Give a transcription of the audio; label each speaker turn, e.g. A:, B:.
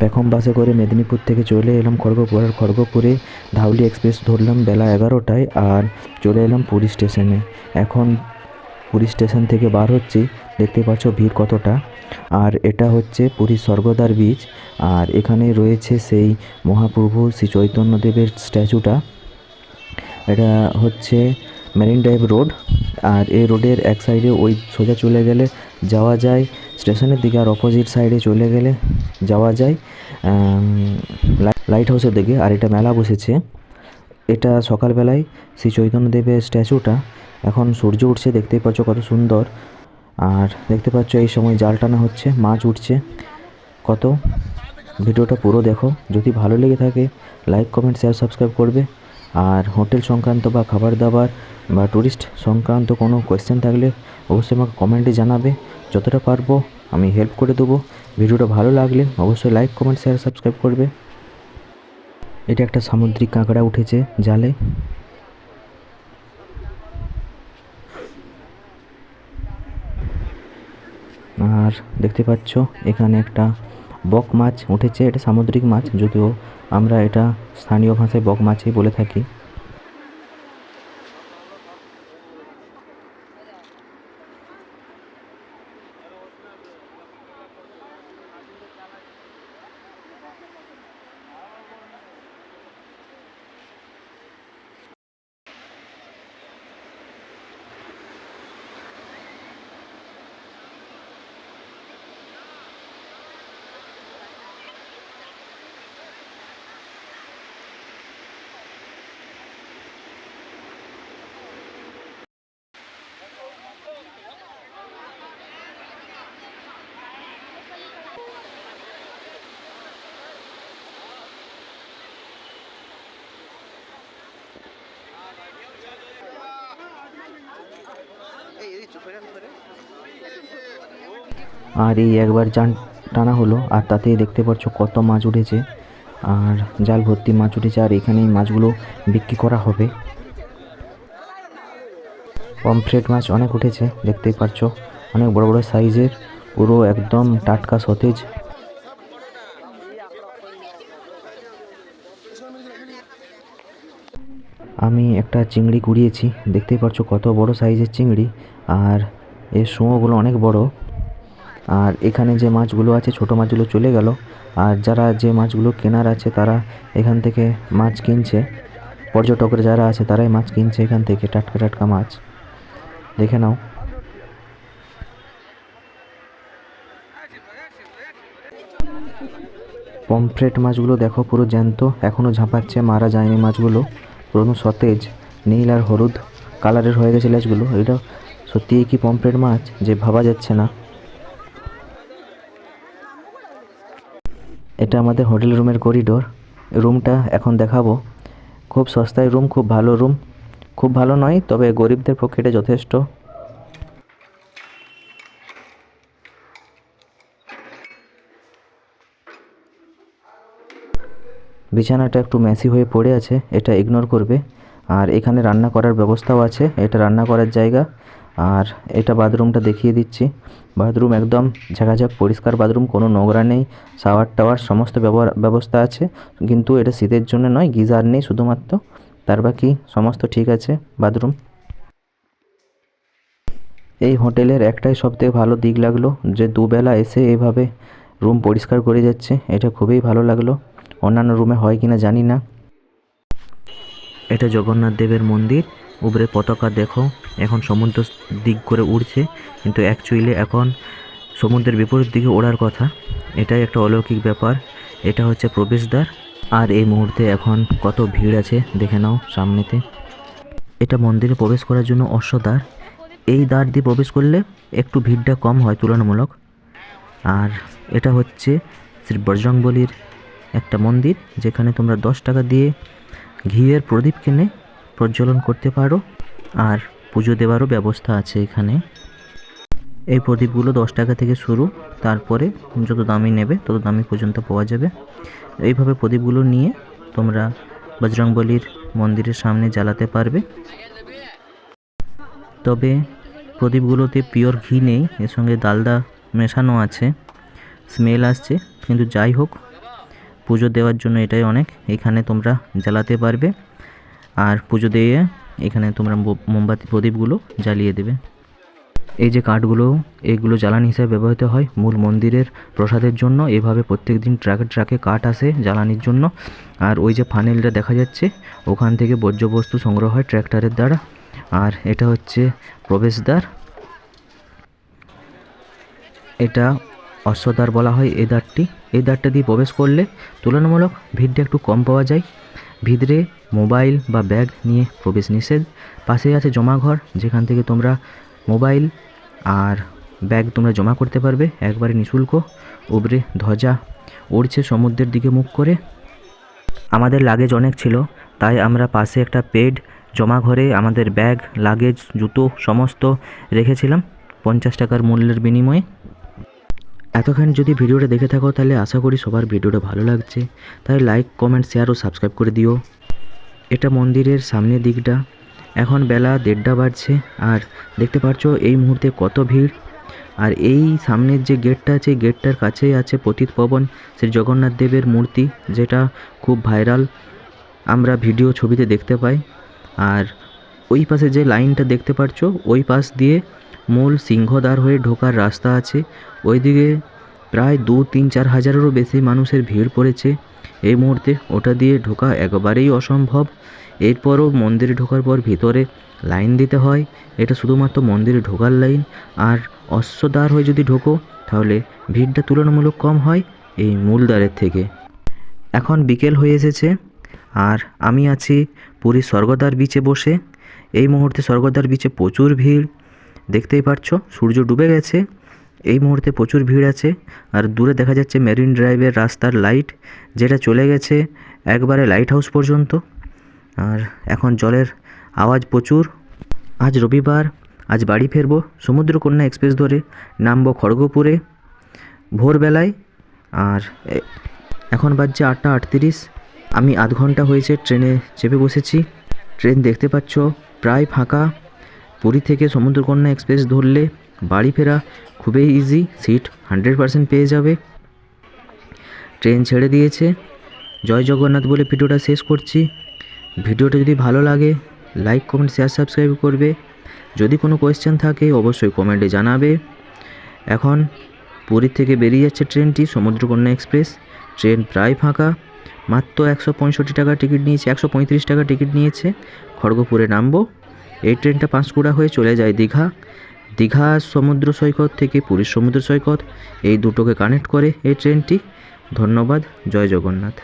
A: পেখম বাসে করে মেদিনীপুর থেকে চলে এলাম খড়গপুর। আর খড়গপুরে ধাউলি এক্সপ্রেস ধরলাম বেলা 11টায় আর চলে এলাম পুরী স্টেশনে। এখন পুরী স্টেশন থেকে বার হচ্ছি, দেখতে পাচ্ছ ভিড় কতটা। আর এটা হচ্ছে পুরীর স্বর্গদ্বার ব্রিজ, আর এখানে রয়েছে সেই মহাপ্রভু শ্রী চৈতন্যদেবের স্ট্যাচুটা। এটা হচ্ছে মেরিন ড্রাইভ রোড, আর এই রোডের এক সাইডে ওই সোজা চলে গেলে যাওয়া যায় স্টেশনের দিকে, আর অপোজিট সাইডে চলে গেলে যাওয়া যায় লাইট হাউসের দিকে। আর এটা মেলা বসেছে। এটা সকালবেলায় শ্রী চৈতন্যদেবের স্ট্যাচুটা, এখন সূর্য উঠছে, দেখতেই পাচ্ছ কত সুন্দর। আর দেখতে পাচ্ছ এই সময় জাল টানা হচ্ছে, মাছ উঠছে কত। ভিডিওটা পুরো দেখো, যদি ভালো লেগে থাকে লাইক কমেন্ট শেয়ার সাবস্ক্রাইব করবে। আর হোটেল সংক্রান্ত বা খাবার দাবার বা ট্যুরিস্ট সংক্রান্ত কোনো কোয়েশ্চেন থাকলে অবশ্যই আমাকে কমেন্টে জানাবে, যতটা পারবো আমি হেল্প করে দেবো। ভিডিওটা ভালো লাগলে অবশ্যই লাইক কমেন্ট শেয়ার সাবস্ক্রাইব করবে। এটা একটা সামুদ্রিক কাঁকড়া উঠেছে জালে। আর দেখতে পাচ্ছ এখানে একটা বক মাছ উঠেছে, এটা সামুদ্রিক মাছ, যদিও আমরা এটা স্থানীয় ভাষায় বক মাছই বলে থাকি। আর এই একবার জাল টানা হলো, আর তাতেই দেখতে পাচ্ছ কত মাছ উঠেছে, আর জাল ভর্তি মাছ উঠেছে। আর এখানে এই মাছগুলো বিক্রি করা হবে। পমফ্রেট মাছ অনেক উঠেছে, দেখতেই পাচ্ছ অনেক বড় বড় সাইজের, পুরো একদম টাটকা সতেজ। আমি একটা চিংড়ি কুড়িয়েছি, দেখতেই পাচ্ছ কত বড় সাইজের চিংড়ি, আর এর সুঁয়োগুলো অনেক বড়। আর এখানে যে মাছগুলো আছে ছোট মাছগুলো চলে গেল, আর যারা যে মাছগুলো কেনার আছে তারা এখান থেকে মাছ কিনছে। পর্যটকরা যারা আছে তারাই মাছ কিনছে এখান থেকে, টাটকা টাটকা মাছ দেখে নাও। পমফ্রেট মাছগুলো দেখো পুরো জ্যান্ত, এখনও ঝাঁপাচ্ছে, মারা যায়নি মাছগুলো, পুরো সতেজ, নীল আর হলুদ কালারের হয়ে গেছে লেজগুলো। এটা সত্যিই কি পমফ্রেট মাছ যে ভাবা যাচ্ছে না। এটা আমাদের হোটেল রুমের করিডোর, রুমটা এখন দেখাবো। খুব সস্তায় রুম, খুব ভালো রুম, খুব ভালো নয় তবে গরিবদের পক্ষে এটা যথেষ্ট। বিছানাটা একটু মেসি হয়ে পড়ে আছে, এটা ইগনোর করবে। আর এখানে রান্না করার ব্যবস্থাও আছে, এটা রান্না করার জায়গা। আর এটা বাথরুমটা দেখিয়ে দিচ্ছি, বাথরুম একদম ঝাঁকাঝাঁক পরিষ্কার বাথরুম, কোনো নোংরা নেই, শাওয়ার টাওয়ার সমস্ত ব্যবস্থা আছে। কিন্তু এটা শীতের জন্য নয়, গিজার নেই শুধুমাত্র, তার বাকি সমস্ত ঠিক আছে বাথরুম। এই হোটেলের একটাই সবথেকে ভালো দিক লাগলো যে দুবেলা এসে এভাবে রুম পরিষ্কার করে যাচ্ছে, এটা খুবই ভালো লাগলো। অন্যান্য রুমে হয় কিনা জানি না। এটা জগন্নাথ দেবের মন্দির, উপরে পতাকা দেখো, এখন সমুদ্র দিক করে উড়ছে, কিন্তু অ্যাকচুয়ালি এখন সমুদ্রের বিপরীত দিকে ওড়ার কথা। এটাই একটা অলৌকিক ব্যাপার। এটা হচ্ছে প্রবেশদ্বার, আর এই মুহূর্তে এখন কত ভিড় আছে দেখে নাও সামনেতে। এটা মন্দিরে প্রবেশ করার জন্য অশ্বদ্বার, এই দ্বার দিয়ে প্রবেশ করলে একটু ভিড়টা কম হয় তুলনামূলক। আর এটা হচ্ছে শ্রী বজরংবলীর একটা মন্দির, যেখানে তোমরা 10 টাকা দিয়ে ঘিয়ের প্রদীপ কিনে প্রজ্বলন করতে পারো, আর পুজো দেওয়ারও ব্যবস্থা আছে এখানে। এই প্রদীপগুলো 10 টাকা থেকে শুরু, তারপরে যত দামি নেবে তত দামি পর্যন্ত পাওয়া যাবে। এইভাবে প্রদীপগুলো নিয়ে তোমরা বজরংবলীর মন্দিরের সামনে জ্বালাতে পারবে। তবে প্রদীপগুলোতে পিওর ঘি নেই, এর সঙ্গে ডালডা মেশানো আছে, স্মেল আসছে। কিন্তু যাই হোক, পুজো দেওয়ার জন্য এটাই অনেক। এখানে তোমরা জ্বালাতে পারবে আর পুজো দিয়ে এখানে তোমরা মোমবাতি প্রদীপগুলো জ্বালিয়ে দেবে। এই যে কাঠগুলো, এগুলো জ্বালানি হিসেবে ব্যবহৃত হয় মূল মন্দিরের প্রসাদের জন্য। এভাবে প্রত্যেক দিন ট্রাকে ট্রাকে কাঠ আসে জ্বালানির জন্য। আর ওই যে ফানেলটা দেখা যাচ্ছে, ওখান থেকে বর্জ্যবস্তু সংগ্রহ হয় ট্র্যাক্টরের দ্বারা। আর এটা হচ্ছে প্রবেশদ্বার, এটা অশ্বদ্বার বলা হয় এই দ্বারটি। এই দ্বারটা দিয়ে প্রবেশ করলে তুলনামূলক ভিড়টা একটু কম পাওয়া যায়। ভিতরে মোবাইল বা ব্যাগ নিয়ে প্রবেশ নিষেধ। পাশেই আছে জমাঘর, যেখান থেকে তোমরা মোবাইল আর ব্যাগ তোমরা জমা করতে পারবে একবারে নিঃশুল্ক। উপরে ধ্বজা উড়ছে সমুদ্রের দিকে মুখ করে। আমাদের লাগেজ অনেক ছিল, তাই আমরা পাশে একটা পেড জমা ঘরে আমাদের ব্যাগ, লাগেজ, জুতো সমস্ত রেখেছিলাম 50 টাকার মূল্যের বিনিময়ে। এতক্ষণ যদি ভিডিওটা দেখে থাকো তাহলে আশা করি সবার ভিডিওটা ভালো লাগছে, তাই লাইক, কমেন্ট, শেয়ার ও সাবস্ক্রাইব করে দিও। এটা মন্দিরের সামনের দিকটা। এখন বেলা 1:30 বাজছে আর দেখতে পাচ্ছ এই মুহূর্তে কত ভিড়। আর এই সামনের যে গেটটা আছে, গেটটার কাছেই আছে পতিত পাবন শ্রী জগন্নাথ দেবের মূর্তি, যেটা খুব ভাইরাল আমরা ভিডিও ছবিতে দেখতে পাই। আর ওই পাশে যে লাইনটা দেখতে পাচ্ছ, ওই পাশ দিয়ে মূল সিংহদ্বার হয়ে ঢোকার রাস্তা আছে। ওইদিকে প্রায় 2-3-4 হাজারেরও বেশি মানুষের ভিড় পড়েছে এই মুহূর্তে। ওটা দিয়ে ঢোকা একেবারেই অসম্ভব। এরপরও মন্দিরে ঢোকার পর ভিতরে লাইন দিতে হয়, এটা শুধুমাত্র মন্দিরে ঢোকার লাইন। আর অশ্বদ্বার হয়ে যদি ঢোকো তাহলে ভিড়টা তুলনামূলক কম হয় এই মূল দ্বারের থেকে। এখন বিকেল হয়ে এসেছে আর আমি আছি পুরীর স্বর্গদ্বার বিচে বসে। এই মুহূর্তে স্বর্গদ্বার বিচে প্রচুর ভিড়, দেখতেই পাচ্ছ সূর্য ডুবে গেছে, এই মুহূর্তে প্রচুর ভিড় আছে। আর দূরে দেখা যাচ্ছে মেরিন ড্রাইভের রাস্তার লাইট, যেটা চলে গেছে একবারে লাইট হাউস পর্যন্ত। আর এখন জলের আওয়াজ প্রচুর। আজ রবিবার, আজ বাড়ি ফিরবো সমুদ্রকন্যা এক্সপ্রেস ধরে, নামবো খড়গপুরে ভোরবেলায়। আর এখন বাজছে 8:38। আমি আধ ঘন্টা হয়েছে ট্রেনে চেপে বসেছি। ট্রেন দেখতে পাচ্ছ প্রায় ফাঁকা। পুরী থেকে সমুদ্রকন্যা এক্সপ্রেস ধরলে বাড়ি ফেরা খুবই ইজি, সিট 100% পেয়ে যাবে। ট্রেন ছেড়ে দিয়েছে। জয় জগন্নাথ বলে ভিডিওটা শেষ করছি। ভিডিওটা যদি ভালো লাগে লাইক, কমেন্ট, শেয়ার, সাবস্ক্রাইব করবে। যদি কোনো কোয়েশ্চেন থাকে অবশ্যই কমেন্টে জানাবে। এখন পুরী থেকে বেরিয়ে যাচ্ছে ট্রেনটি, সমুদ্রকন্যা এক্সপ্রেস। ট্রেন প্রায় ফাঁকা, মাত্র 165 টাকা টিকিট নিয়েছে, 135 টাকা টিকিট নিয়েছে। খড়গপুরে নামবো। এই ট্রেনটা পাঁশকুড়া হয়ে চলে যায় দীঘা। দীঘা সমুদ্র সৈকত থেকে পুরীর সমুদ্র সৈকত, এই দুটোকে কানেক্ট করে এই ট্রেনটি। ধন্যবাদ। জয় জগন্নাথ।